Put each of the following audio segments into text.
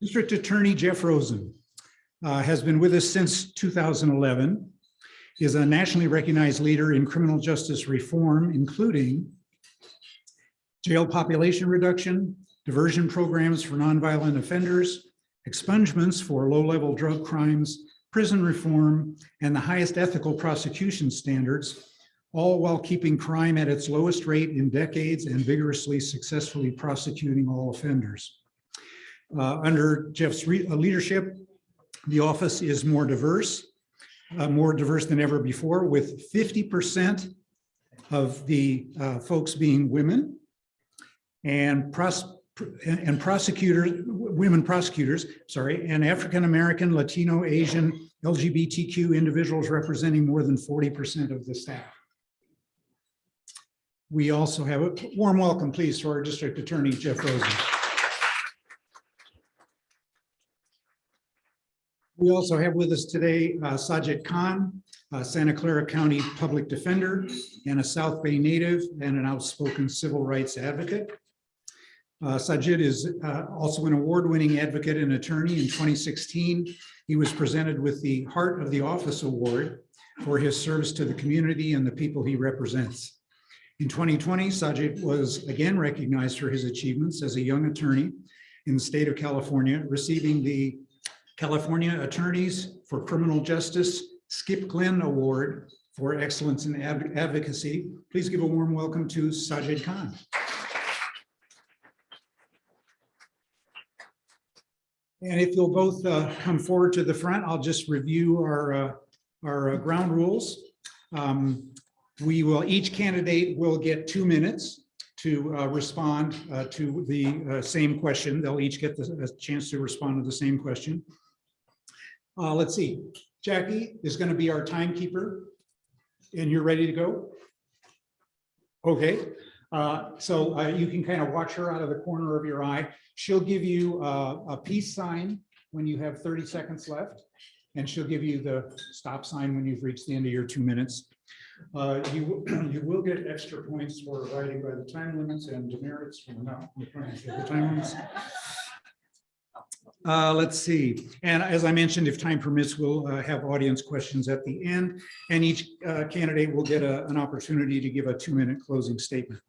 District Attorney Jeff Rosen has been with us since 2011. He is a nationally recognized leader in criminal justice reform, including jail population reduction, diversion programs for nonviolent offenders, expungements for low-level drug crimes, prison reform, and the highest ethical prosecution standards, all while keeping crime at its lowest rate in decades and vigorously, successfully prosecuting all offenders. Under Jeff's leadership, the office is more diverse than ever before, with 50% of the folks being women, and women prosecutors, and African-American, Latino, Asian, LGBTQ individuals representing more than 40% of the staff. We also have a warm welcome, please, to our District Attorney, Jeff Rosen. We also have with us today Sajid Khan, Santa Clara County Public Defender, and a South Bay native and an outspoken civil rights advocate. Sajid is also an award-winning advocate and attorney. In 2016, he was presented with the Heart of the Office Award for his service to the community and the people he represents. In 2020, Sajid was again recognized for his achievements as a young attorney in the state of California, receiving the California Attorneys for Criminal Justice Skip Glenn Award for Excellence in Advocacy. Please give a warm welcome to Sajid Khan. And if you'll both come forward to the front, I'll just review our ground rules. Each candidate will get 2 minutes to respond to the same question. They'll each get a chance to respond to the same question. Let's see, Jackie is going to be our timekeeper, and you're ready to go? Okay, so you can kind of watch her out of the corner of your eye. She'll give you a peace sign when you have 30 seconds left, and she'll give you the stop sign when you've reached the end of your 2 minutes. You will get extra points for abiding by the time limits and demerits for not applying to the time limits. Let's see, and as I mentioned, if time permits, we'll have audience questions at the end, and each candidate will get an opportunity to give a 2-minute closing statement.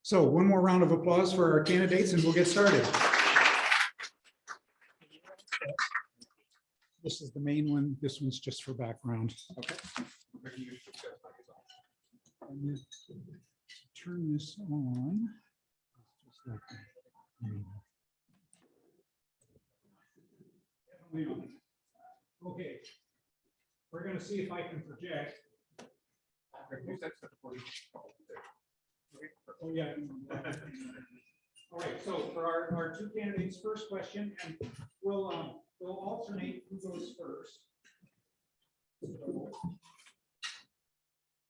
So one more round of applause for our candidates and we'll get started. This is the main one. This one's just for background. Okay. Turn this on. Just like that. Okay, we're going to see if I can project. Oh yeah. All right. So for our two candidates, first question, and we'll alternate who goes first.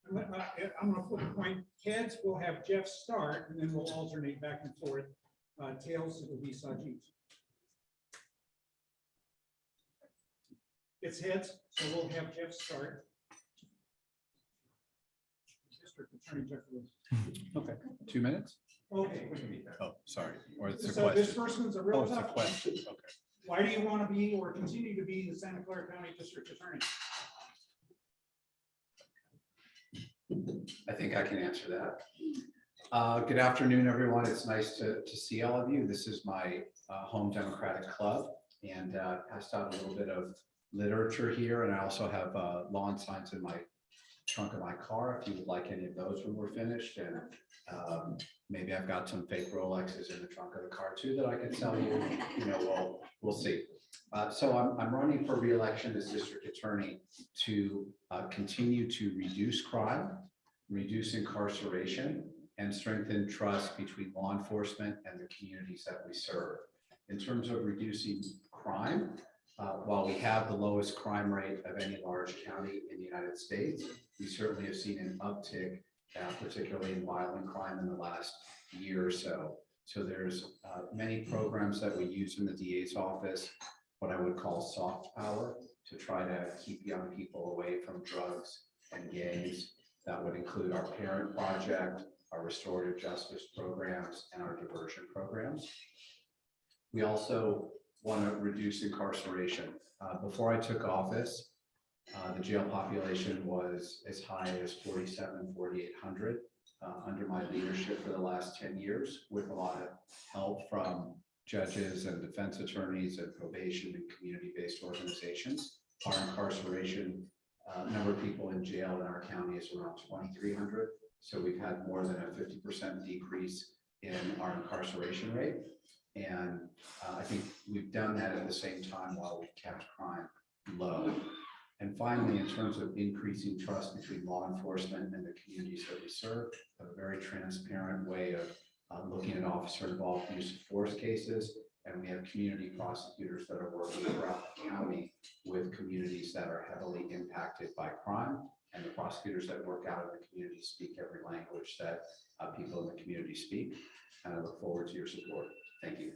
I'm going to flip a coin. Heads, we'll have Jeff start, and then we'll alternate back and forth. Tails, it will be Sajid. It's heads, so we'll have Jeff start. District Attorney Jeff Rosen. Okay, 2 minutes? Okay. Oh, sorry. Or it's a So question. this first one's a real It's a tough question. one. Okay. Why do you want to be or continue to be the Santa Clara County District Attorney? I think I can answer that. Good afternoon, everyone. It's nice to see all of you. This is my home Democratic Club, and passed out a little bit of literature here, and I also have lawn signs in my trunk of my car if you would like any of those when we're finished, and maybe I've got some fake Rolexes in the trunk of the car too that I can sell you. You know, we'll see. So I'm running for re-election as district attorney to continue to reduce crime, reduce incarceration, and strengthen trust between law enforcement and the communities that we serve. In terms of reducing crime, while we have the lowest crime rate of any large county in the United States, we certainly have seen an uptick, particularly in violent crime in the last year or so. So there's many programs that we use in the DA's office, what I would call soft power, to try to keep young people away from drugs and gangs. That would include our parent project, our restorative justice programs, and our diversion programs. We also want to reduce incarceration. Before I took office, the jail population was as high as 4,800 under my leadership for the last 10 years, with a lot of help from judges and defense attorneys and probation and community-based organizations. Our incarceration number of people in jail in our county is around 2,300. So we've had more than a 50% decrease in our incarceration rate. And I think we've done that at the same time while we've kept crime low. And finally, in terms of increasing trust between law enforcement and the communities that we serve, a very transparent way of looking at officer-involved use of force cases. And we have community prosecutors that are working throughout the county with communities that are heavily impacted by crime. And the prosecutors that work out in the community speak every language that people in the community speak. And I look forward to your support. Thank you.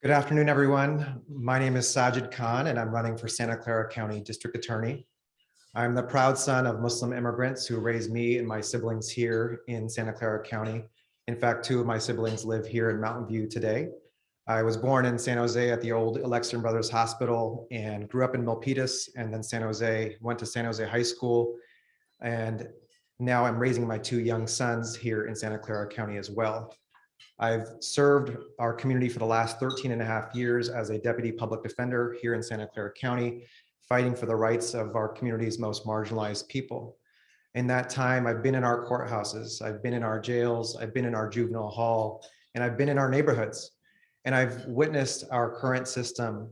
Good afternoon, everyone. My name is Sajid Khan, and I'm running for Santa Clara County District Attorney. I'm the proud son of Muslim immigrants who raised me and my siblings here in Santa Clara County. In fact, two of my siblings live here in Mountain View today. I was born in San Jose at the old Alexander Brothers Hospital and grew up in Milpitas and then San Jose, went to San Jose High School. And now I'm raising my two young sons here in Santa Clara County as well. I've served our community for the last 13 and a half years as a deputy public defender here in Santa Clara County, fighting for the rights of our community's most marginalized people. In that time, I've been in our courthouses, I've been in our jails, I've been in our juvenile hall, and I've been in our neighborhoods. And I've witnessed our current system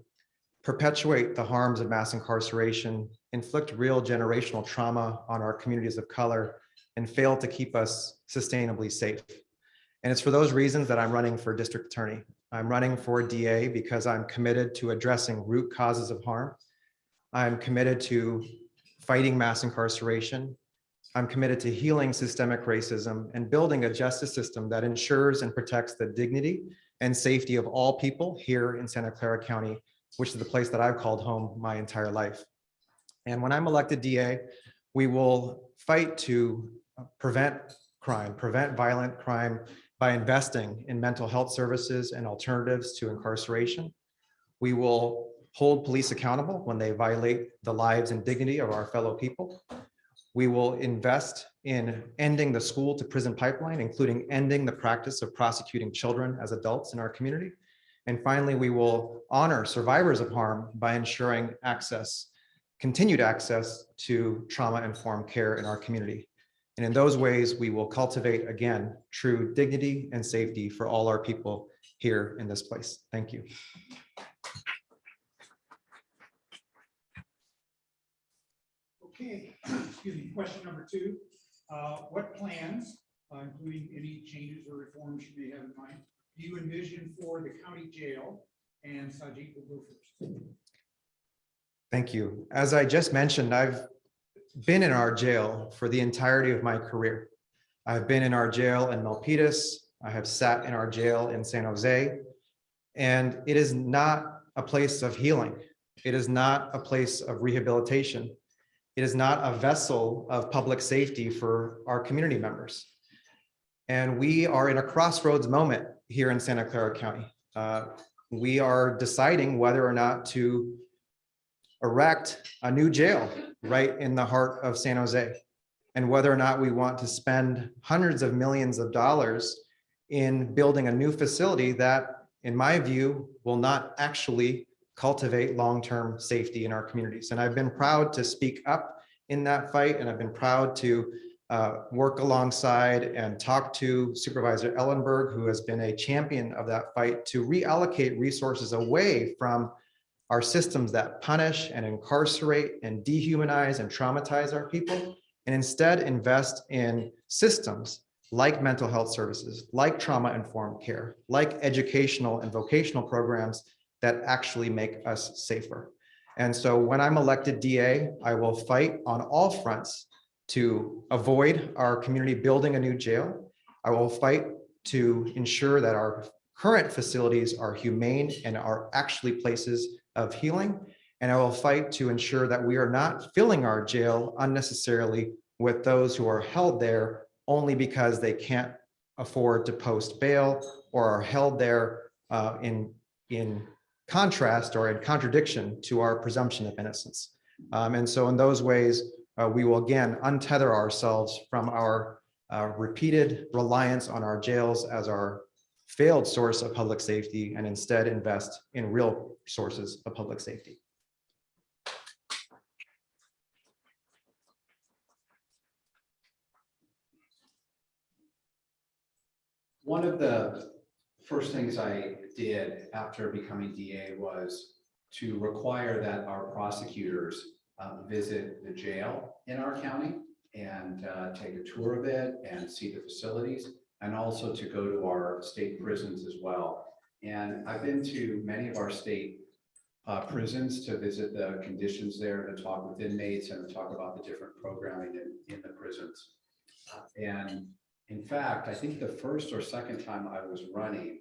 perpetuate the harms of mass incarceration, inflict real generational trauma on our communities of color, and fail to keep us sustainably safe. And it's for those reasons that I'm running for district attorney. I'm running for DA because I'm committed to addressing root causes of harm. I'm committed to fighting mass incarceration. I'm committed to healing systemic racism and building a justice system that ensures and protects the dignity and safety of all people here in Santa Clara County, which is the place that I've called home my entire life. And when I'm elected DA, we will fight to prevent crime, prevent violent crime by investing in mental health services and alternatives to incarceration. We will hold police accountable when they violate the lives and dignity of our fellow people. We will invest in ending the school to prison pipeline, including ending the practice of prosecuting children as adults in our community. And finally, we will honor survivors of harm by ensuring access, continued access to trauma-informed care in our community. And in those ways, we will cultivate, again, true dignity and safety for all our people here in this place. Thank you. Okay, excuse me, question number two. What plans, including any changes or reforms you may have in mind, do you envision for the county jail? And Sajid will go first. Thank you. As I just mentioned, I've been in our jail for the entirety of my career. I've been in our jail in Milpitas. I have sat in our jail in San Jose. And it is not a place of healing. It is not a place of rehabilitation. It is not a vessel of public safety for our community members. And we are in a crossroads moment here in Santa Clara County. We are deciding whether or not to erect a new jail right in the heart of San Jose, and whether or not we want to spend hundreds of millions of dollars in building a new facility that, in my view, will not actually cultivate long-term safety in our communities. And I've been proud to speak up in that fight, and I've been proud to work alongside and talk to Supervisor Ellenberg, who has been a champion of that fight, to reallocate resources away from our systems that punish and incarcerate and dehumanize and traumatize our people, and instead invest in systems like mental health services, like trauma-informed care, like educational and vocational programs that actually make us safer. And so when I'm elected DA, I will fight on all fronts to avoid our community building a new jail. I will fight to ensure that our current facilities are humane and are actually places of healing. And I will fight to ensure that we are not filling our jail unnecessarily with those who are held there only because they can't afford to post bail or are held there in contrast or in contradiction to our presumption of innocence. And so in those ways, we will again untether ourselves from our repeated reliance on our jails as our failed source of public safety and instead invest in real sources of public safety. One of the first things I did after becoming DA was to require that our prosecutors visit the jail in our county and take a tour of it and see the facilities, and also to go to our state prisons as well. And I've been to many of our state prisons to visit the conditions there, to talk with inmates and to talk about the different programming in the prisons. And in fact, I think the first or second time I was running,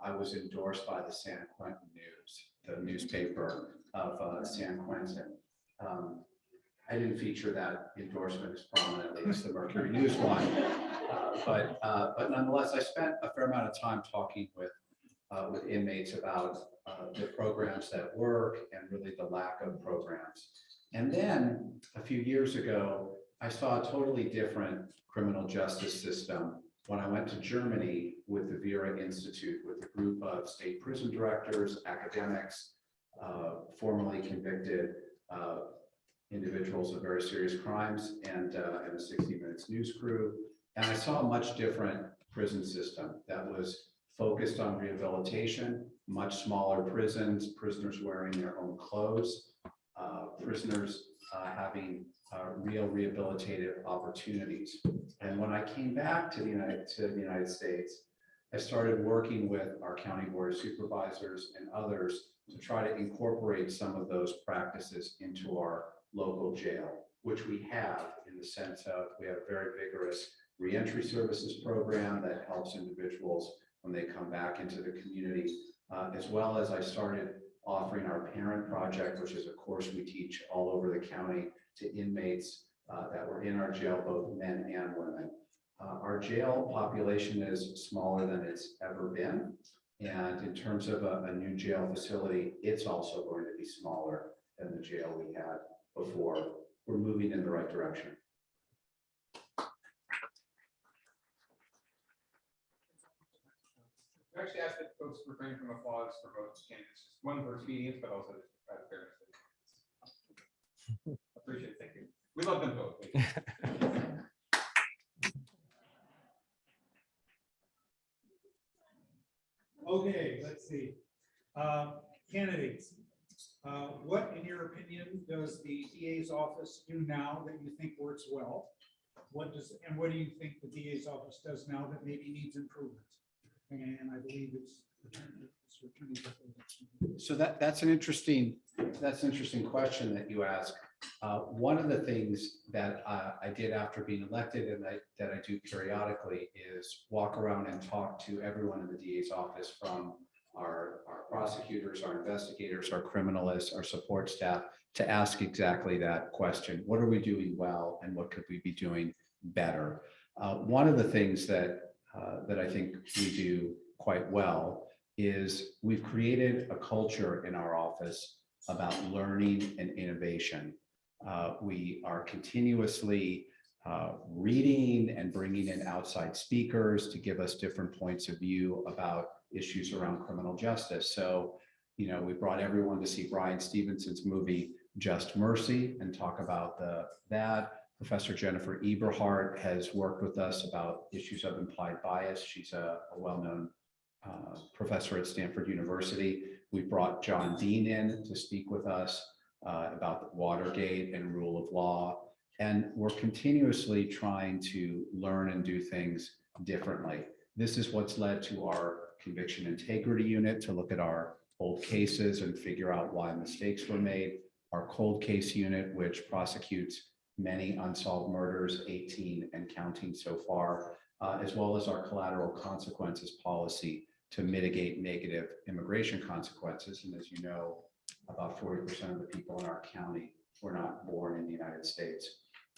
I was endorsed by the San Quentin News, the newspaper of San Quentin. I didn't feature that endorsement as prominently as the Mercury News one, but nonetheless, I spent a fair amount of time talking with inmates about the programs that work and really the lack of programs. And then a few years ago, I saw a totally different criminal justice system when I went to Germany with the Vera Institute, with a group of state prison directors, academics, formerly convicted individuals of very serious crimes, and a 60 Minutes news crew. And I saw a much different prison system that was focused on rehabilitation, much smaller prisons, prisoners wearing their own clothes, prisoners having real rehabilitative opportunities. And when I came back to the United States, I started working with our county board of supervisors and others to try to incorporate some of those practices into our local jail, which we have in the sense of we have a very vigorous reentry services program that helps individuals when they come back into the community, as well as I started offering our parent project, which is a course we teach all over the county to inmates that were in our jail, both men and women. Our jail population is smaller than it's ever been. And in terms of a new jail facility, it's also going to be smaller than the jail we had before. We're moving in the right direction. I actually asked that folks refrain from applause for both candidates, just one for expedience, but also out of fairness. Appreciate it, thank you. We love them both. Okay, let's see. Candidates, what in your opinion does the DA's office do now that you think works well? What do you think the DA's office does now that maybe needs improvement? And I believe it's returning. So that's an interesting question that you ask. One of the things that I did after being elected and that I do periodically is walk around and talk to everyone in the DA's office, from our prosecutors, our investigators, our criminalists, our support staff, to ask exactly that question. What are we doing well and what could we be doing better? One of the things that I think we do quite well is we've created a culture in our office about learning and innovation. We are continuously reading and bringing in outside speakers to give us different points of view about issues around criminal justice. So, we brought everyone to see Bryan Stevenson's movie, Just Mercy, and talk about that. Professor Jennifer Eberhardt has worked with us about issues of implied bias. She's a well-known professor at Stanford University. We brought John Dean in to speak with us about Watergate and rule of law. And we're continuously trying to learn and do things differently. This is what's led to our conviction integrity unit to look at our old cases and figure out why mistakes were made. Our cold case unit, which prosecutes many unsolved murders, 18 and counting so far, as well as our collateral consequences policy to mitigate negative immigration consequences. And as you know, about 40% of the people in our county were not born in the United States.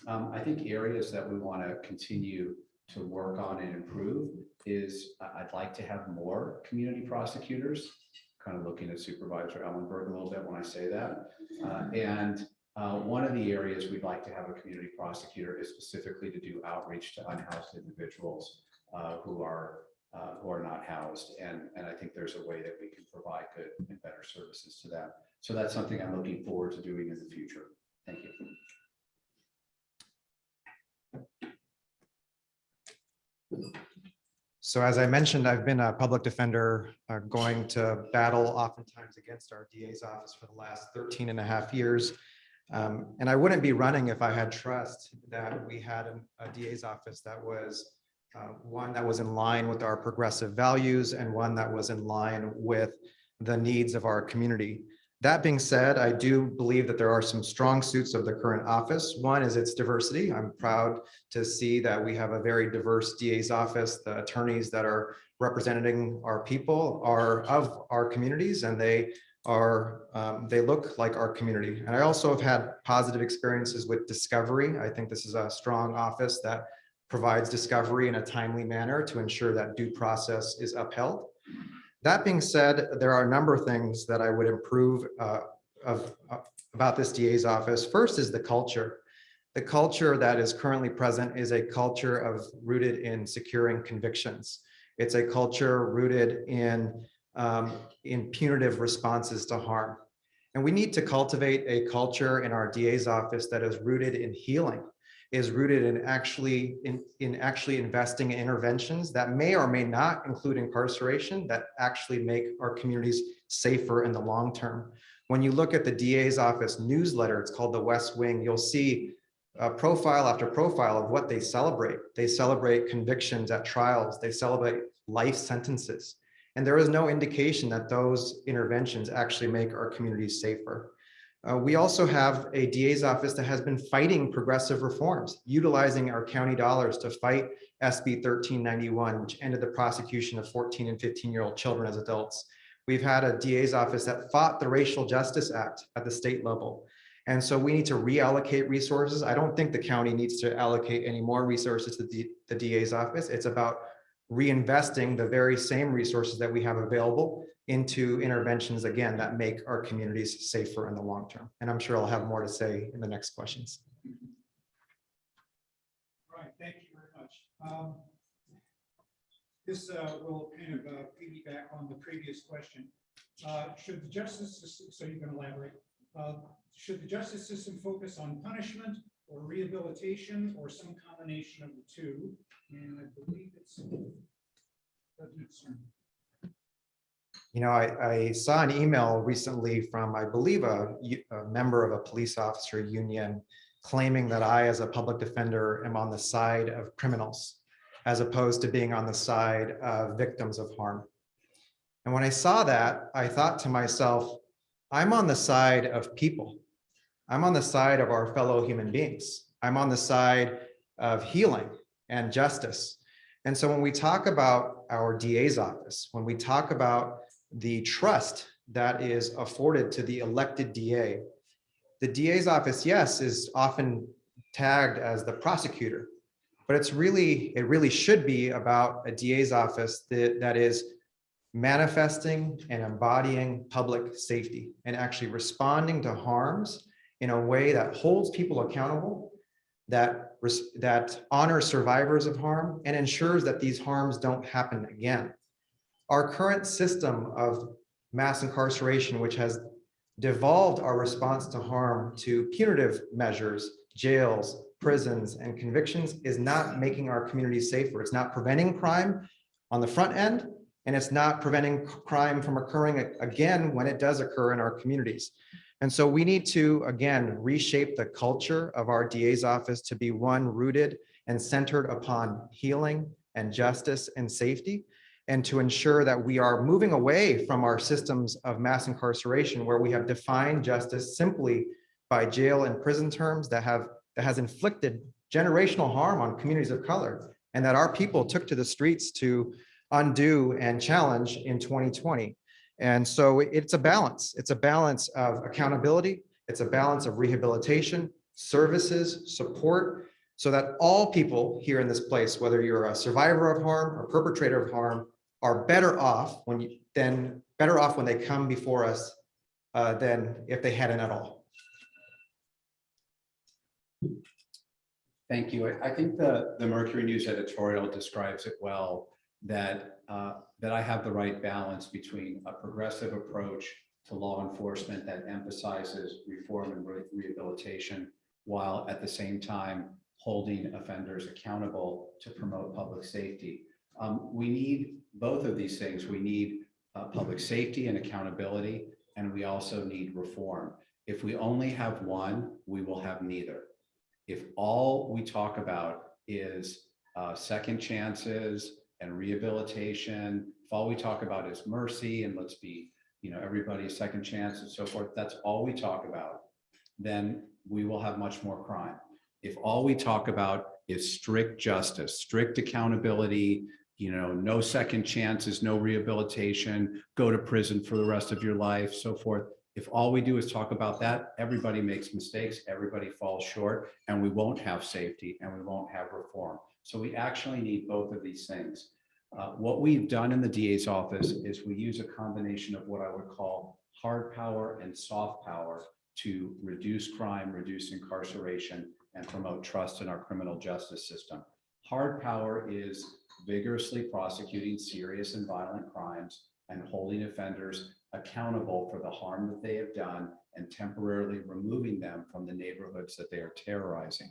I think areas that we want to continue to work on and improve is I'd like to have more community prosecutors, kind of looking at Supervisor Ellenberg a little bit when I say that. One of the areas we'd like to have a community prosecutor is specifically to do outreach to unhoused individuals who are not housed. And I think there's a way that we can provide good and better services to them. So that's something I'm looking forward to doing in the future. Thank you. So as I mentioned, I've been a public defender going to battle oftentimes against our DA's office for the last 13 and a half years. And I wouldn't be running if I had trust that we had a DA's office that was one that was in line with our progressive values and one that was in line with the needs of our community. That being said, I do believe that there are some strong suits of the current office. One is its diversity. I'm proud to see that we have a very diverse DA's office. The attorneys that are representing our people are of our communities, and they look like our community. And I also have had positive experiences with discovery. I think this is a strong office that provides discovery in a timely manner to ensure that due process is upheld. That being said, there are a number of things that I would improve about this DA's office. First is the culture. The culture that is currently present is a culture rooted in securing convictions. It's a culture rooted in punitive responses to harm. And we need to cultivate a culture in our DA's office that is rooted in healing, is rooted in actually investing in interventions that may or may not include incarceration, that actually make our communities safer in the long term. When you look at the DA's office newsletter, it's called the West Wing, you'll see profile after profile of what they celebrate. They celebrate convictions at trials, they celebrate life sentences. And there is no indication that those interventions actually make our communities safer. We also have a DA's office that has been fighting progressive reforms, utilizing our county dollars to fight SB 1391, which ended the prosecution of 14 and 15-year-old children as adults. We've had a DA's office that fought the Racial Justice Act at the state level. And so we need to reallocate resources. I don't think the county needs to allocate any more resources to the DA's office. It's about reinvesting the very same resources that we have available into interventions, again, that make our communities safer in the long term. And I'm sure I'll have more to say in the next questions. All right, thank you very much. This will kind of piggyback on the previous question. Should the justice system, so you can elaborate, should the justice system focus on punishment or rehabilitation or some combination of the two? And I believe it's You know, I saw an email recently from, I believe, a member of a police officer union claiming that I, as a public defender, am on the side of criminals, as opposed to being on the side of victims of harm. And when I saw that, I thought to myself, I'm on the side of people. I'm on the side of our fellow human beings. I'm on the side of healing and justice. And so when we talk about our DA's office, when we talk about the trust that is afforded to the elected DA, the DA's office, yes, is often tagged as the prosecutor, but it really should be about a DA's office that is manifesting and embodying public safety and actually responding to harms in a way that holds people accountable, that honors survivors of harm and ensures that these harms don't happen again. Our current system of mass incarceration, which has devolved our response to harm to punitive measures, jails, prisons, and convictions, is not making our communities safer. It's not preventing crime on the front end, and it's not preventing crime from occurring again when it does occur in our communities. And so we need to, again, reshape the culture of our DA's office to be one rooted and centered upon healing and justice and safety, and to ensure that we are moving away from our systems of mass incarceration where we have defined justice simply by jail and prison terms that has inflicted generational harm on communities of color, and that our people took to the streets to undo and challenge in 2020. And so it's a balance. It's a balance of accountability. It's a balance of rehabilitation. services, support, so that all people here in this place, whether you're a survivor of harm or perpetrator of harm, are better off when they come before us than if they hadn't at all. Thank you. I think the Mercury News editorial describes it well, that I have the right balance between a progressive approach to law enforcement that emphasizes reform and rehabilitation, while at the same time holding offenders accountable to promote public safety. We need both of these things. We need public safety and accountability, and we also need reform. If we only have one, we will have neither. If all we talk about is second chances and rehabilitation, if all we talk about is mercy and let's be, everybody's second chance and so forth, that's all we talk about, then we will have much more crime. If all we talk about is strict justice, strict accountability, no second chances, no rehabilitation, go to prison for the rest of your life, so forth. If all we do is talk about that, everybody makes mistakes, everybody falls short, and we won't have safety and we won't have reform. So we actually need both of these things. What we've done in the DA's office is we use a combination of what I would call hard power and soft power to reduce crime, reduce incarceration, and promote trust in our criminal justice system. Hard power is vigorously prosecuting serious and violent crimes and holding offenders accountable for the harm that they have done and temporarily removing them from the neighborhoods that they are terrorizing.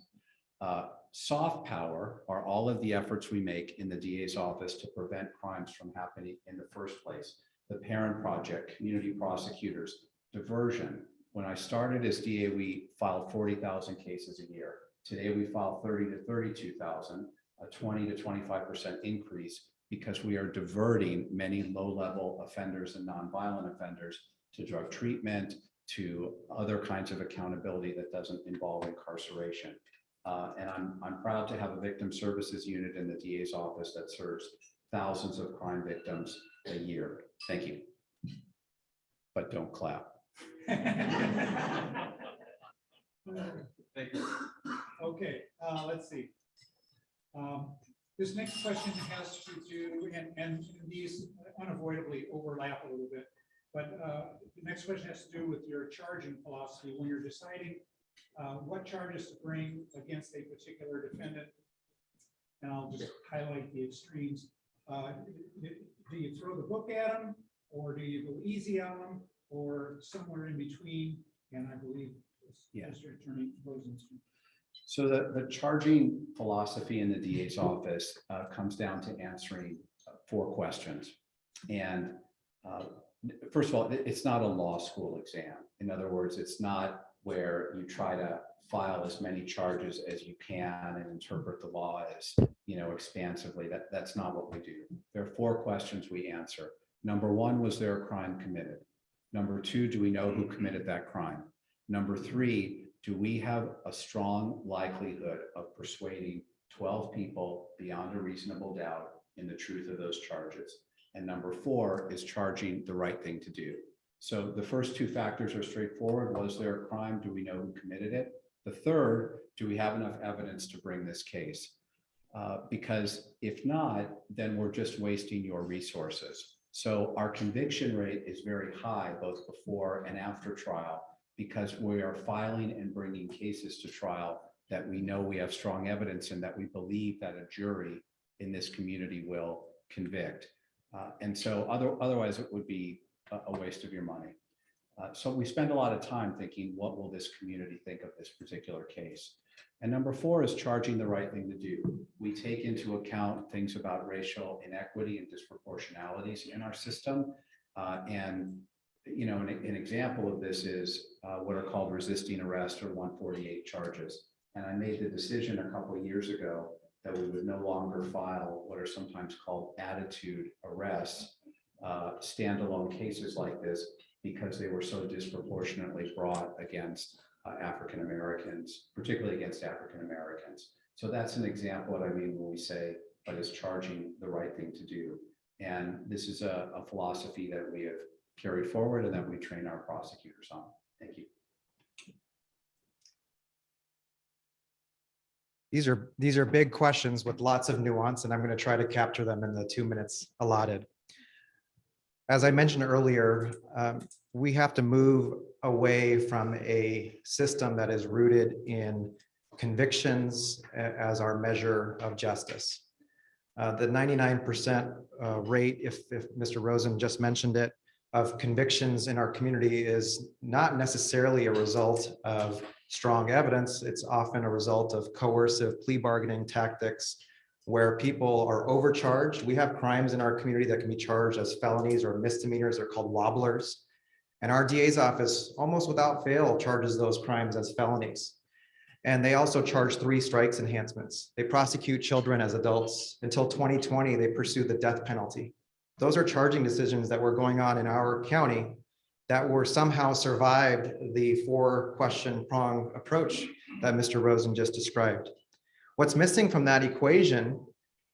Soft power are all of the efforts we make in the DA's office to prevent crimes from happening in the first place. The Parent Project, community prosecutors, diversion. When I started as DA, we filed 40,000 cases a year. Today, we file 30 to 32,000, a 20 to 25% increase, because we are diverting many low-level offenders and nonviolent offenders to drug treatment, to other kinds of accountability that doesn't involve incarceration. And I'm proud to have a victim services unit in the DA's office that serves thousands of crime victims a year. Thank you. But don't clap. Thank you. Okay, let's see. This next question has to do, and these unavoidably overlap a little bit, but the next question has to do with your charging philosophy when you're deciding what charges to bring against a particular defendant. And I'll just highlight the extremes. Do you throw the book at them, or do you go easy on them, or somewhere in between? And I believe Mr. Attorney Rosen. So the charging philosophy in the DA's office comes down to answering 4 questions. And first of all, it's not a law school exam. In other words, it's not where you try to file as many charges as you can and interpret the law as, expansively. That's not what we do. There are 4 questions we answer. Number 1, was there a crime committed? Number 2, do we know who committed that crime? Number 3, do we have a strong likelihood of persuading 12 people beyond a reasonable doubt in the truth of those charges? And number 4 is charging the right thing to do. So the first 2 factors are straightforward. Was there a crime? Do we know who committed it? The third, do we have enough evidence to bring this case? Because if not, then we're just wasting your resources. So our conviction rate is very high, both before and after trial, because we are filing and bringing cases to trial that we know we have strong evidence in, that we believe that a jury in this community will convict. And so otherwise it would be a waste of your money. So we spend a lot of time thinking, what will this community think of this particular case? And number 4 is charging the right thing to do. We take into account things about racial inequity and disproportionalities in our system. An example of this is what are called resisting arrest or 148 charges. And I made the decision a couple of years ago that we would no longer file what are sometimes called attitude arrests, standalone cases like this, because they were so disproportionately brought against African Americans, particularly against African Americans. So that's an example of what I mean when we say, but it's charging the right thing to do. And this is a philosophy that we have carried forward and that we train our prosecutors on. Thank you. These are big questions with lots of nuance, and I'm going to try to capture them in the 2 minutes allotted. As I mentioned earlier, we have to move away from a system that is rooted in convictions as our measure of justice. The 99% rate, if Mr. Rosen just mentioned it, of convictions in our community is not necessarily a result of strong evidence. It's often a result of coercive plea bargaining tactics where people are overcharged. We have crimes in our community that can be charged as felonies or misdemeanors. They're called wobblers. And our DA's office, almost without fail, charges those crimes as felonies. And they also charge 3 strikes enhancements. They prosecute children as adults. Until 2020, they pursued the death penalty. Those are charging decisions that were going on in our county that were somehow survived the 4-question prong approach that Mr. Rosen just described. What's missing from that equation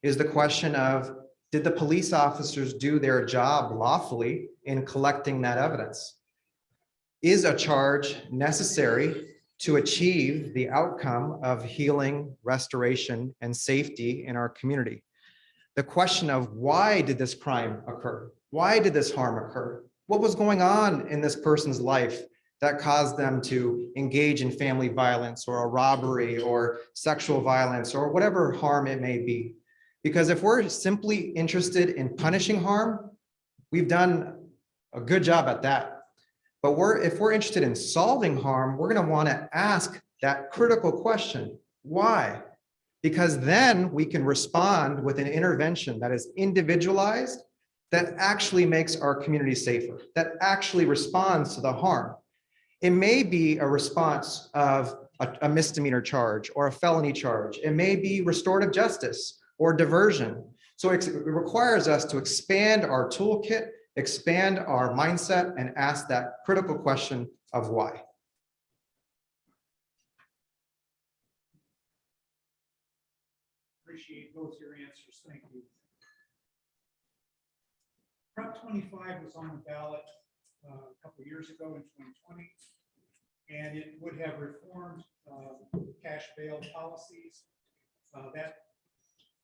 is the question of, did the police officers do their job lawfully in collecting that evidence? Is a charge necessary to achieve the outcome of healing, restoration, and safety in our community? The question of why did this crime occur? Why did this harm occur? What was going on in this person's life that caused them to engage in family violence or a robbery or sexual violence or whatever harm it may be? Because if we're simply interested in punishing harm, we've done a good job at that. But if we're interested in solving harm, we're going to want to ask that critical question, why? Because then we can respond with an intervention that is individualized, that actually makes our community safer, that actually responds to the harm. It may be a response of a misdemeanor charge or a felony charge. It may be restorative justice or diversion. So it requires us to expand our toolkit, expand our mindset, and ask that critical question of why. Appreciate both your answers. Thank you. Prop 25 was on the ballot a couple of years ago in 2020, and it would have reformed cash bail policies. That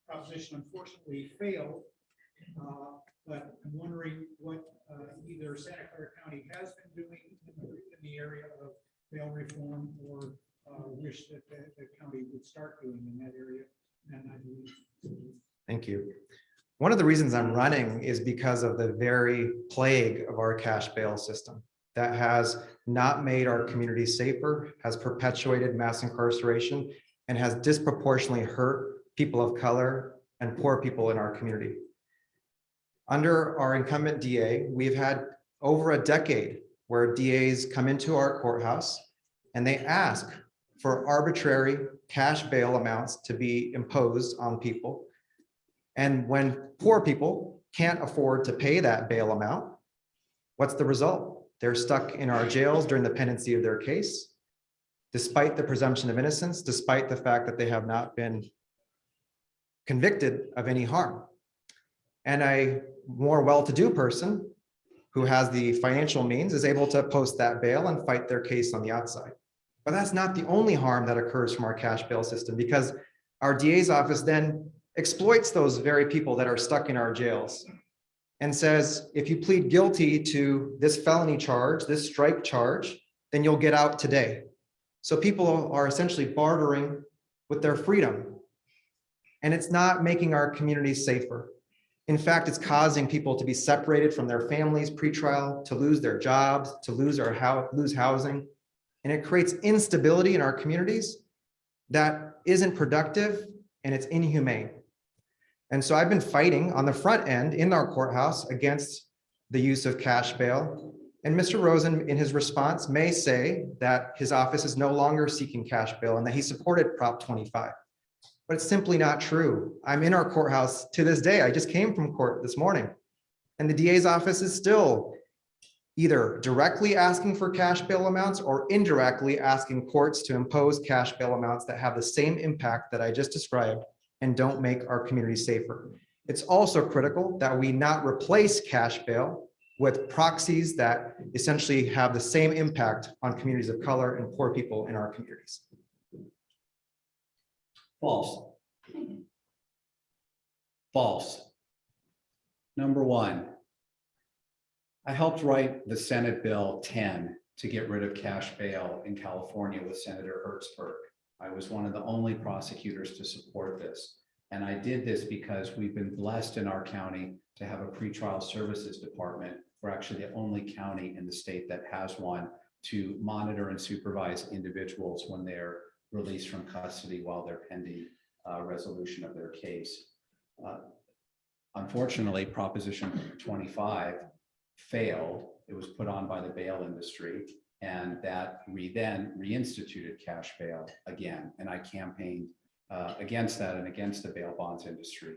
proposition unfortunately failed, but I'm wondering what either Santa Clara County has been doing in the area of bail reform, or wish that the county would start doing in that area. And I believe. Thank you. One of the reasons I'm running is because of the very plague of our cash bail system that has not made our community safer, has perpetuated mass incarceration, and has disproportionately hurt people of color and poor people in our community. Under our incumbent DA, we've had over a decade where DAs come into our courthouse and they ask for arbitrary cash bail amounts to be imposed on people. And when poor people can't afford to pay that bail amount, what's the result? They're stuck in our jails during the pendency of their case, despite the presumption of innocence, despite the fact that they have not been convicted of any harm. And a more well-to-do person who has the financial means is able to post that bail and fight their case on the outside. But that's not the only harm that occurs from our cash bail system, because our DA's office then exploits those very people that are stuck in our jails and says, if you plead guilty to this felony charge, this strike charge, then you'll get out today. So people are essentially bartering with their freedom. And it's not making our communities safer. In fact, it's causing people to be separated from their families pre-trial, to lose their jobs, to lose housing. And it creates instability in our communities that isn't productive, and it's inhumane. And so I've been fighting on the front end in our courthouse against the use of cash bail. And Mr. Rosen, in his response, may say that his office is no longer seeking cash bail and that he supported Prop 25. But it's simply not true. I'm in our courthouse to this day. I just came from court this morning, and the DA's office is still either directly asking for cash bail amounts or indirectly asking courts to impose cash bail amounts that have the same impact that I just described and don't make our community safer. It's also critical that we not replace cash bail with proxies that essentially have the same impact on communities of color and poor people in our communities. False. False. Number one, I helped write the Senate Bill 10 to get rid of cash bail in California with Senator Hertzberg. I was one of the only prosecutors to support this. And I did this because we've been blessed in our county to have a pretrial services department. We're actually the only county in the state that has one to monitor and supervise individuals when they're released from custody while they're pending resolution of their case. Unfortunately, Proposition 25 failed. It was put on by the bail industry, and that then reinstituted cash bail again. And I campaigned against that and against the bail bonds industry.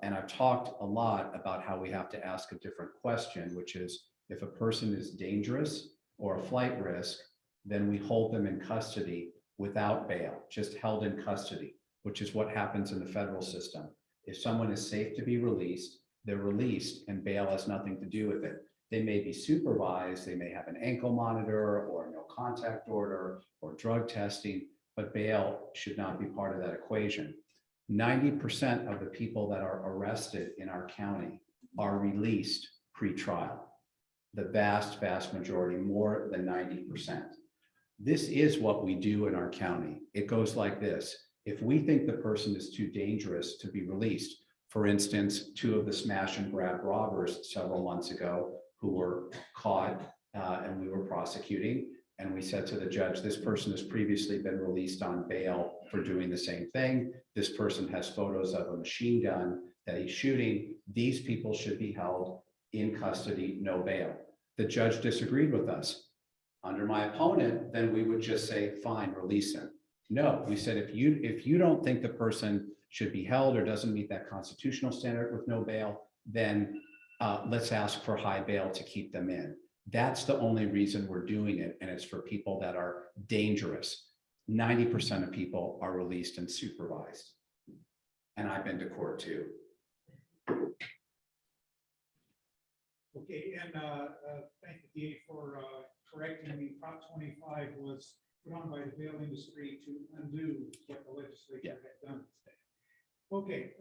And I've talked a lot about how we have to ask a different question, which is if a person is dangerous or a flight risk, then we hold them in custody without bail, just held in custody, which is what happens in the federal system. If someone is safe to be released, they're released and bail has nothing to do with it. They may be supervised, they may have an ankle monitor or a no contact order or drug testing, but bail should not be part of that equation. 90% of the people that are arrested in our county are released pre-trial. The vast, vast majority, more than 90%. This is what we do in our county. It goes like this. If we think the person is too dangerous to be released, for instance, 2 of the smash and grab robbers several months ago who were caught and we were prosecuting, and we said to the judge, this person has previously been released on bail for doing the same thing. This person has photos of a machine gun that he's shooting. These people should be held in custody, no bail. The judge disagreed with us. Under my opponent, then we would just say, fine, release him. No, we said, if you don't think the person should be held or doesn't meet that constitutional standard with no bail, then let's ask for high bail to keep them in. That's the only reason we're doing it. And it's for people that are dangerous. 90% of people are released and supervised. And I've been to court too. Okay, and thank you, DA, for correcting me. Prop 25 was put on by the bail industry to undo what the legislature had done. Okay.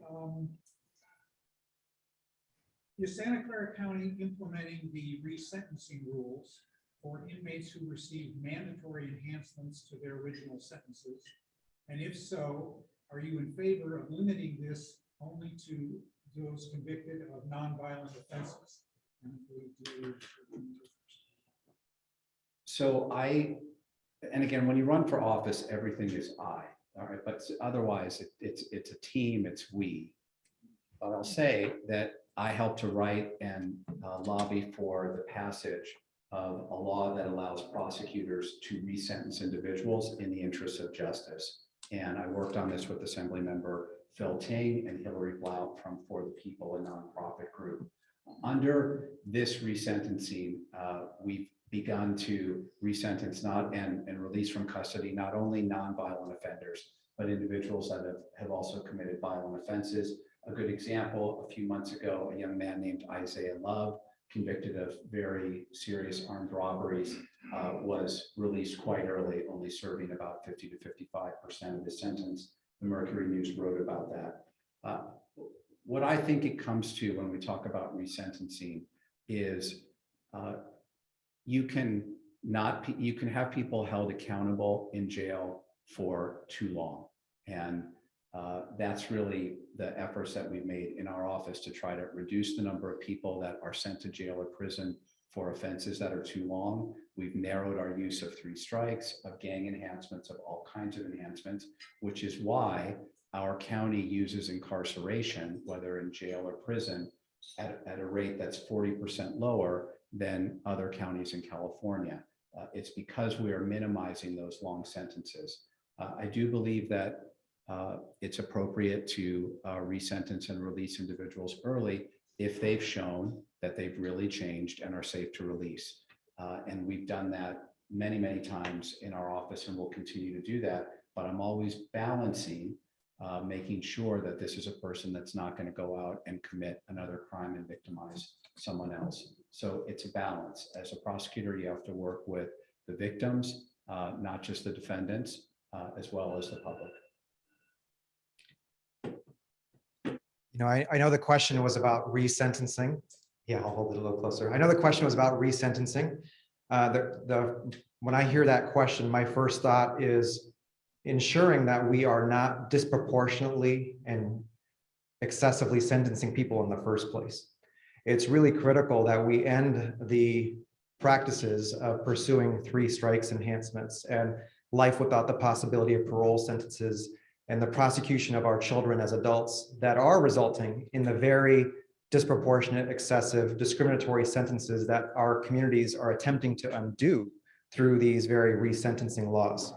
Is Santa Clara County implementing the resentencing rules for inmates who receive mandatory enhancements to their original sentences? And if so, are you in favor of limiting this only to those convicted of nonviolent offenses? So and again, when you run for office, everything is I, all right, but otherwise it's a team, it's we. But I'll say that I helped to write and lobby for the passage of a law that allows prosecutors to resentence individuals in the interest of justice. And I worked on this with Assembly Member Phil Ting and Hillary Blount from For the People, a nonprofit group. Under this resentencing, we've begun to resentence and release from custody not only nonviolent offenders, but individuals that have also committed violent offenses. A good example, a few months ago, a young man named Isaiah Love, convicted of very serious armed robberies, was released quite early, only serving about 50 to 55% of his sentence. The Mercury News wrote about that. What I think it comes to when we talk about resentencing is you can have people held accountable in jail for too long. And that's really the efforts that we've made in our office to try to reduce the number of people that are sent to jail or prison for offenses that are too long. We've narrowed our use of 3 strikes, of gang enhancements, of all kinds of enhancements, which is why our county uses incarceration, whether in jail or prison, at a rate that's 40% lower than other counties in California. It's because we are minimizing those long sentences. I do believe that it's appropriate to resentence and release individuals early if they've shown that they've really changed and are safe to release. And we've done that many, many times in our office and will continue to do that. But I'm always balancing making sure that this is a person that's not going to go out and commit another crime and victimize someone else. So it's a balance. As a prosecutor, you have to work with the victims, not just the defendants, as well as the public. I know the question was about resentencing. Yeah, I'll hold it a little closer. I know the question was about resentencing. When I hear that question, my first thought is ensuring that we are not disproportionately and excessively sentencing people in the first place. It's really critical that we end the practices of pursuing 3 strikes enhancements and life without the possibility of parole sentences and the prosecution of our children as adults that are resulting in the very disproportionate, excessive, discriminatory sentences that our communities are attempting to undo through these very resentencing laws.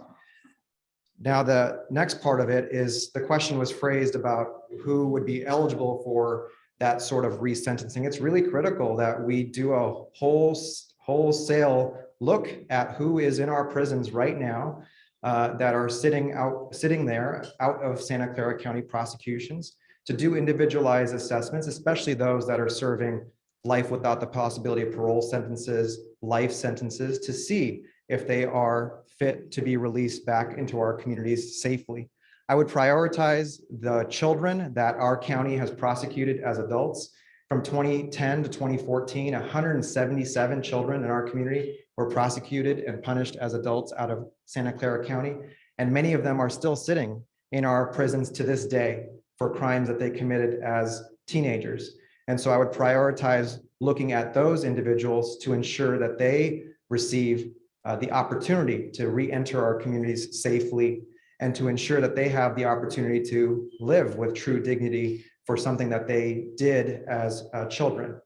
Now, the next part of it is the question was phrased about who would be eligible for that sort of resentencing. It's really critical that we do a wholesale look at who is in our prisons right now that are sitting there out of Santa Clara County prosecutions to do individualized assessments, especially those that are serving life without the possibility of parole sentences, life sentences, to see if they are fit to be released back into our communities safely. I would prioritize the children that our county has prosecuted as adults. From 2010 to 2014, 177 children in our community were prosecuted and punished as adults out of Santa Clara County, and many of them are still sitting in our prisons to this day for crimes that they committed as teenagers. And so I would prioritize looking at those individuals to ensure that they receive the opportunity to re-enter our communities safely and to ensure that they have the opportunity to live with true dignity for something that they did as children.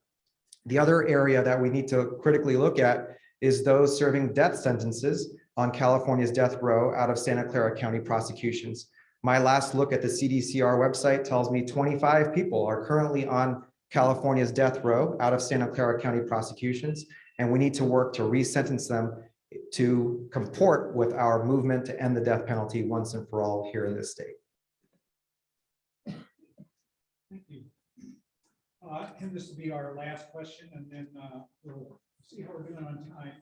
The other area that we need to critically look at is those serving death sentences on California's death row out of Santa Clara County prosecutions. My last look at the CDCR website tells me 25 people are currently on California's death row out of Santa Clara County prosecutions, and we need to work to resentence them to comport with our movement to end the death penalty once and for all here in this state. Thank you. And this will be our last question, and then we'll see how we're doing on time.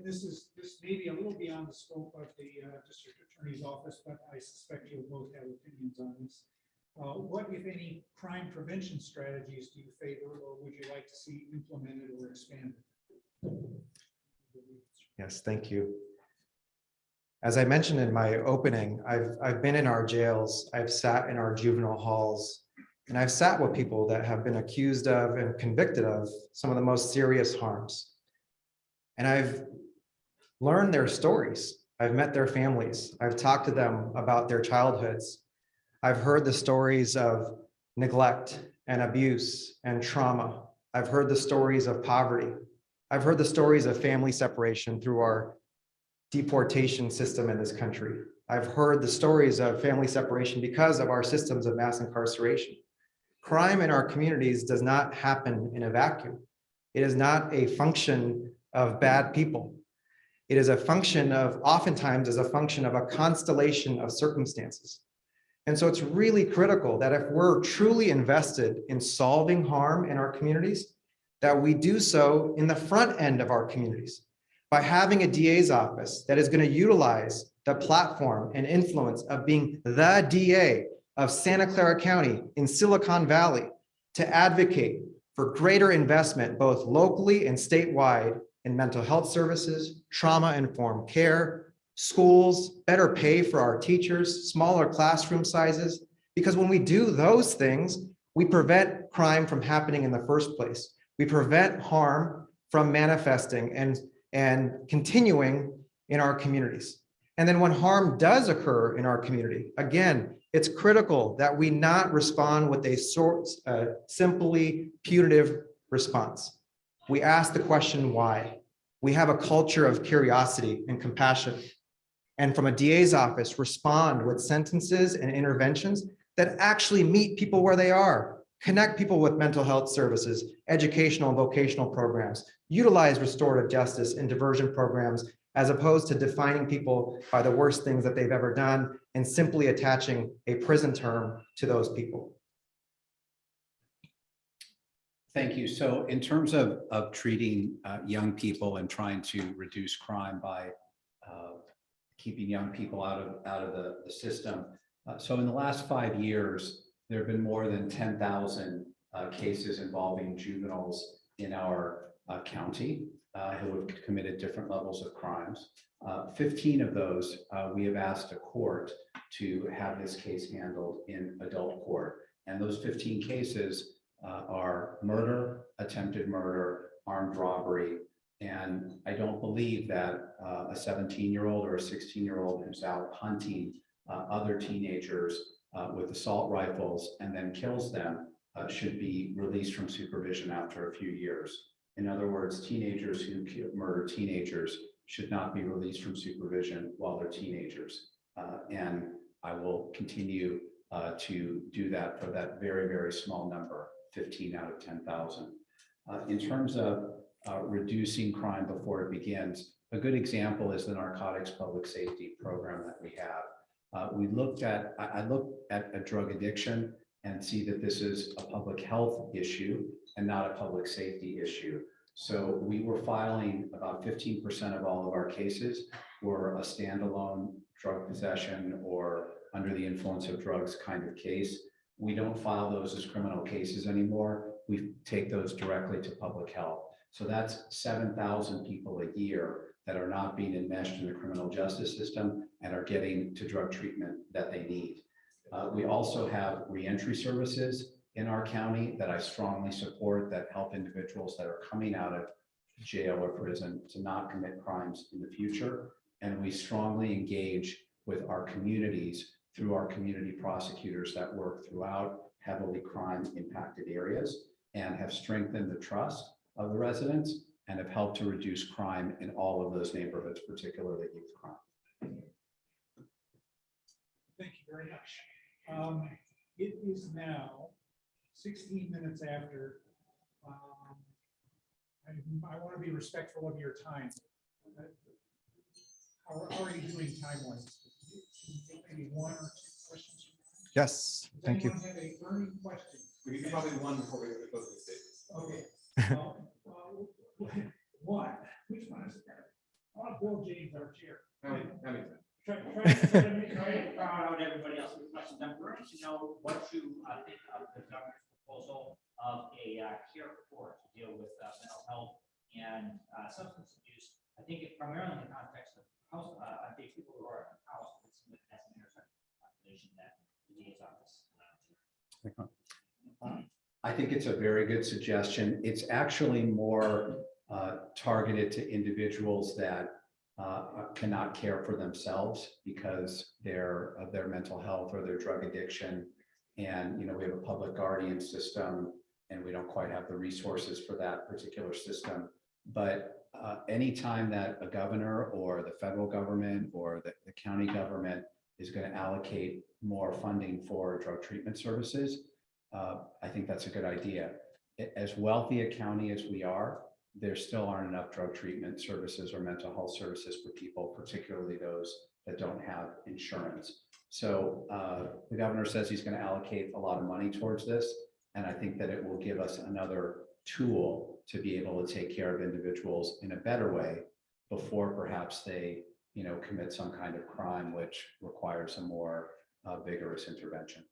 This may be a little beyond the scope of the district attorney's office, but I suspect you'll both have opinions on this. What, if any, crime prevention strategies do you favor, or would you like to see implemented or expanded? Yes, thank you. As I mentioned in my opening, I've been in our jails, I've sat in our juvenile halls, and I've sat with people that have been accused of and convicted of some of the most serious harms. And I've learned their stories. I've met their families. I've talked to them about their childhoods. I've heard the stories of neglect and abuse and trauma. I've heard the stories of poverty. I've heard the stories of family separation through our deportation system in this country. I've heard the stories of family separation because of our systems of mass incarceration. Crime in our communities does not happen in a vacuum. It is not a function of bad people. It is a function of, oftentimes, is a function of a constellation of circumstances. And so it's really critical that if we're truly invested in solving harm in our communities, that we do so in the front end of our communities by having a DA's office that is going to utilize the platform and influence of being the DA of Santa Clara County in Silicon Valley to advocate for greater investment both locally and statewide in mental health services, trauma-informed care, schools, better pay for our teachers, smaller classroom sizes, because when we do those things, we prevent crime from happening in the first place. We prevent harm from manifesting and continuing in our communities. And then when harm does occur in our community, again, it's critical that we not respond with a simply punitive response. We ask the question, why? We have a culture of curiosity and compassion. And from a DA's office, respond with sentences and interventions that actually meet people where they are, connect people with mental health services, educational and vocational programs, utilize restorative justice and diversion programs, as opposed to defining people by the worst things that they've ever done and simply attaching a prison term to those people. Thank you. So in terms of treating young people and trying to reduce crime by keeping young people out of the system, So in the last 5 years, there have been more than 10,000 cases involving juveniles in our county who have committed different levels of crimes. 15 of those, we have asked a court to have this case handled in adult court. And those 15 cases are murder, attempted murder, armed robbery. And I don't believe that a 17-year-old or a 16-year-old who's out hunting other teenagers with assault rifles and then kills them should be released from supervision after a few years. In other words, teenagers who murder teenagers should not be released from supervision while they're teenagers. And I will continue to do that for that very, very small number, 15 out of 10,000. In terms of reducing crime before it begins, a good example is the narcotics public safety program that we have. I looked at drug addiction and see that this is a public health issue and not a public safety issue. So we were filing about 15% of all of our cases were a standalone drug possession or under the influence of drugs kind of case. We don't file those as criminal cases anymore. We take those directly to public health. So that's 7,000 people a year that are not being enmeshed in the criminal justice system and are getting to drug treatment that they need. We also have reentry services in our county that I strongly support that help individuals that are coming out of jail or prison to not commit crimes in the future. And we strongly engage with our communities through our community prosecutors that work throughout heavily crime impacted areas and have strengthened the trust of the residents and have helped to reduce crime in all of those neighborhoods, particularly youth crime. Thank you very much. It is now 16 minutes after. I want to be respectful of your time. How are you doing time-wise? Maybe one or two questions? Yes, thank you. Does anyone have a burning question? We can probably one before we go to the statements. Okay. One. Which one is it? I want to Bill James, our chair. That makes sense. Try to Crowd out everybody else with questions. I'm curious to know what you think of the governor's proposal of a care court to deal with mental health and substance abuse. I think it primarily in the context of house, I think people who are in house with some as an intersection population that the DA's office. I think it's a very good suggestion. It's actually more targeted to individuals that cannot care for themselves because of their mental health or their drug addiction. And, we have a public guardian system and we don't quite have the resources for that particular system. But anytime that a governor or the federal government or the county government is going to allocate more funding for drug treatment services, I think that's a good idea. As wealthy a county as we are, there still aren't enough drug treatment services or mental health services for people, particularly those that don't have insurance. So the governor says he's going to allocate a lot of money towards this. And I think that it will give us another tool to be able to take care of individuals in a better way before perhaps they, commit some kind of crime, which requires a more vigorous intervention.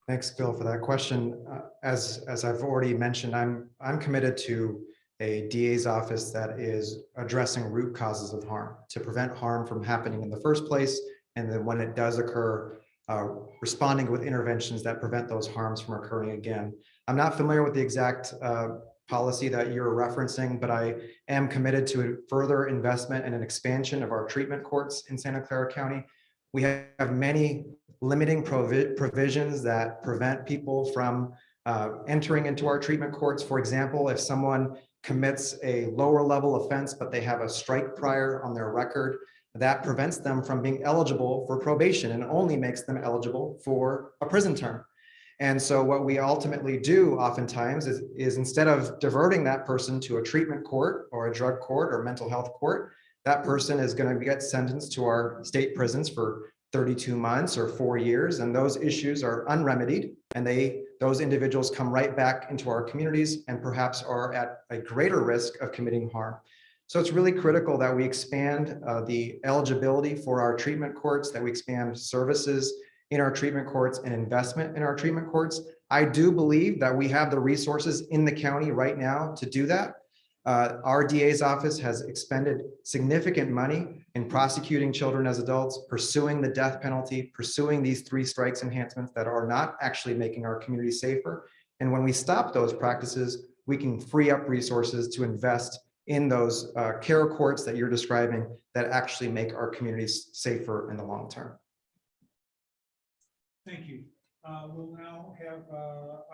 Thanks, Bill, for that question. As I've already mentioned, I'm committed to a DA's office that is addressing root causes of harm to prevent harm from happening in the first place, and then when it does occur, responding with interventions that prevent those harms from occurring again. I'm not familiar with the exact policy that you're referencing, but I am committed to further investment and an expansion of our treatment courts in Santa Clara County. We have many limiting provisions that prevent people from entering into our treatment courts. For example, if someone commits a lower level offense, but they have a strike prior on their record, that prevents them from being eligible for probation and only makes them eligible for a prison term. And so what we ultimately do oftentimes is instead of diverting that person to a treatment court or a drug court or mental health court, that person is going to get sentenced to our state prisons for 32 months or 4 years. And those issues are unremedied, and those individuals come right back into our communities and perhaps are at a greater risk of committing harm. So it's really critical that we expand the eligibility for our treatment courts, that we expand services in our treatment courts and investment in our treatment courts. I do believe that we have the resources in the county right now to do that. Our DA's office has expended significant money in prosecuting children as adults, pursuing the death penalty, pursuing these 3 strikes enhancements that are not actually making our community safer. And when we stop those practices, we can free up resources to invest in those care courts that you're describing that actually make our communities safer in the long term. Thank you. We'll now have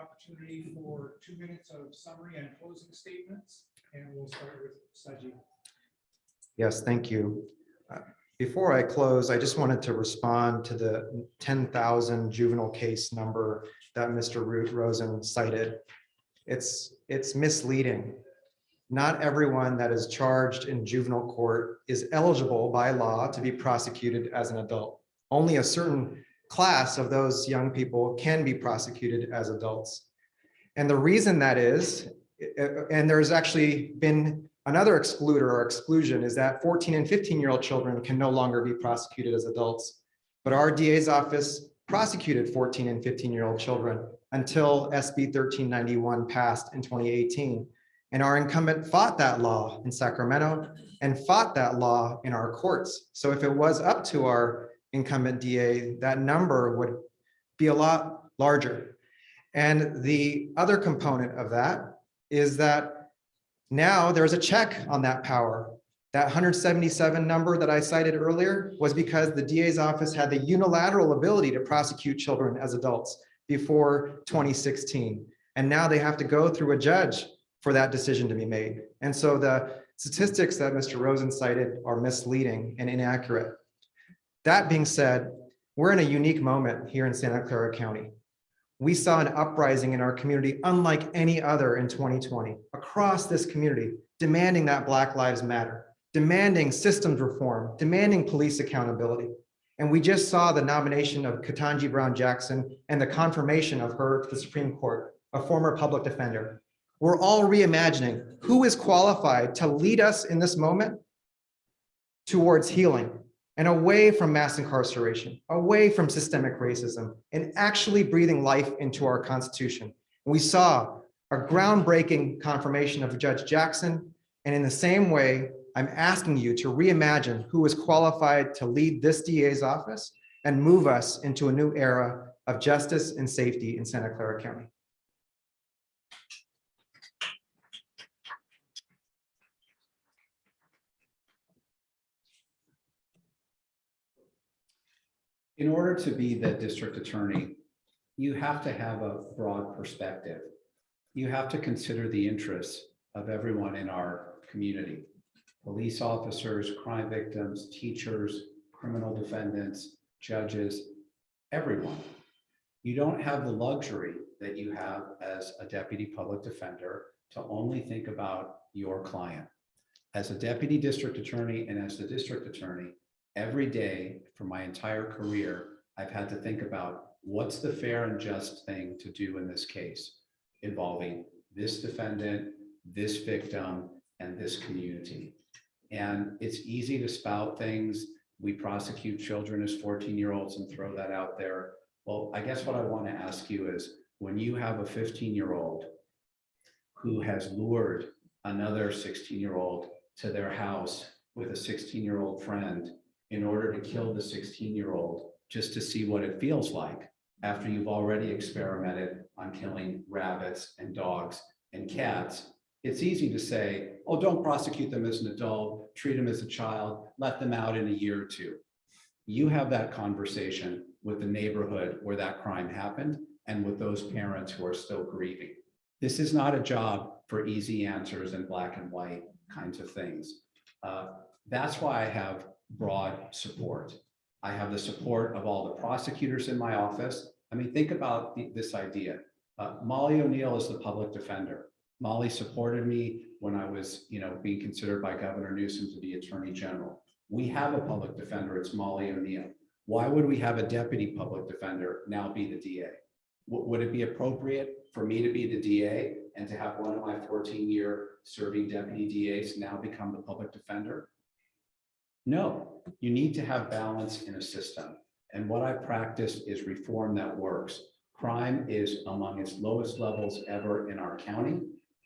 opportunity for 2 minutes of summary and closing statements, and we'll start with Sajid. Yes, thank you. Before I close, I just wanted to respond to the 10,000 juvenile case number that Mr. Rosen cited. It's misleading. Not everyone that is charged in juvenile court is eligible by law to be prosecuted as an adult. Only a certain class of those young people can be prosecuted as adults. And the reason that is, and there's actually been another excluder or exclusion, is that 14 and 15-year-old children can no longer be prosecuted as adults. But our DA's office prosecuted 14 and 15-year-old children until SB 1391 passed in 2018. And our incumbent fought that law in Sacramento and fought that law in our courts. So if it was up to our incumbent DA, that number would be a lot larger. And the other component of that is that now there's a check on that power. That 177 number that I cited earlier was because the DA's office had the unilateral ability to prosecute children as adults before 2016. And now they have to go through a judge for that decision to be made. And so the statistics that Mr. Rosen cited are misleading and inaccurate. That being said, we're in a unique moment here in Santa Clara County. We saw an uprising in our community unlike any other in 2020, across this community, demanding that Black Lives Matter, demanding systems reform, demanding police accountability. And we just saw the nomination of Ketanji Brown Jackson and the confirmation of her to the Supreme Court, a former public defender. We're all reimagining who is qualified to lead us in this moment towards healing and away from mass incarceration, away from systemic racism, and actually breathing life into our Constitution. And we saw a groundbreaking confirmation of Judge Jackson. And in the same way, I'm asking you to reimagine who is qualified to lead this DA's office and move us into a new era of justice and safety in Santa Clara County. In order to be the district attorney, you have to have a broad perspective. You have to consider the interests of everyone in our community. Police officers, crime victims, teachers, criminal defendants, judges, everyone. You don't have the luxury that you have as a deputy public defender to only think about your client. As a deputy district attorney and as the district attorney, every day for my entire career, I've had to think about what's the fair and just thing to do in this case involving this defendant, this victim, and this community. And it's easy to spout things. We prosecute children as 14-year-olds and throw that out there. Well, I guess what I want to ask you is, when you have a 15-year-old who has lured another 16-year-old to their house with a 16-year-old friend in order to kill the 16-year-old just to see what it feels like after you've already experimented on killing rabbits and dogs and cats, it's easy to say, oh, don't prosecute them as an adult, treat them as a child, let them out in a year or two. You have that conversation with the neighborhood where that crime happened and with those parents who are still grieving. This is not a job for easy answers and black and white kinds of things. That's why I have broad support. I have the support of all the prosecutors in my office. I mean, think about this idea. Molly O'Neill is the public defender. Molly supported me when I was, being considered by Governor Newsom to be Attorney General. We have a public defender, it's Molly O'Neill. Why would we have a deputy public defender now be the DA? Would it be appropriate for me to be the DA and to have one of my 14-year serving deputy DAs now become the public defender? No, you need to have balance in a system. And what I've practiced is reform that works. Crime is among its lowest levels ever in our county.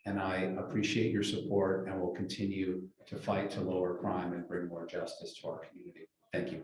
And I appreciate your support and will continue to fight to lower crime and bring more justice to our community. Thank you.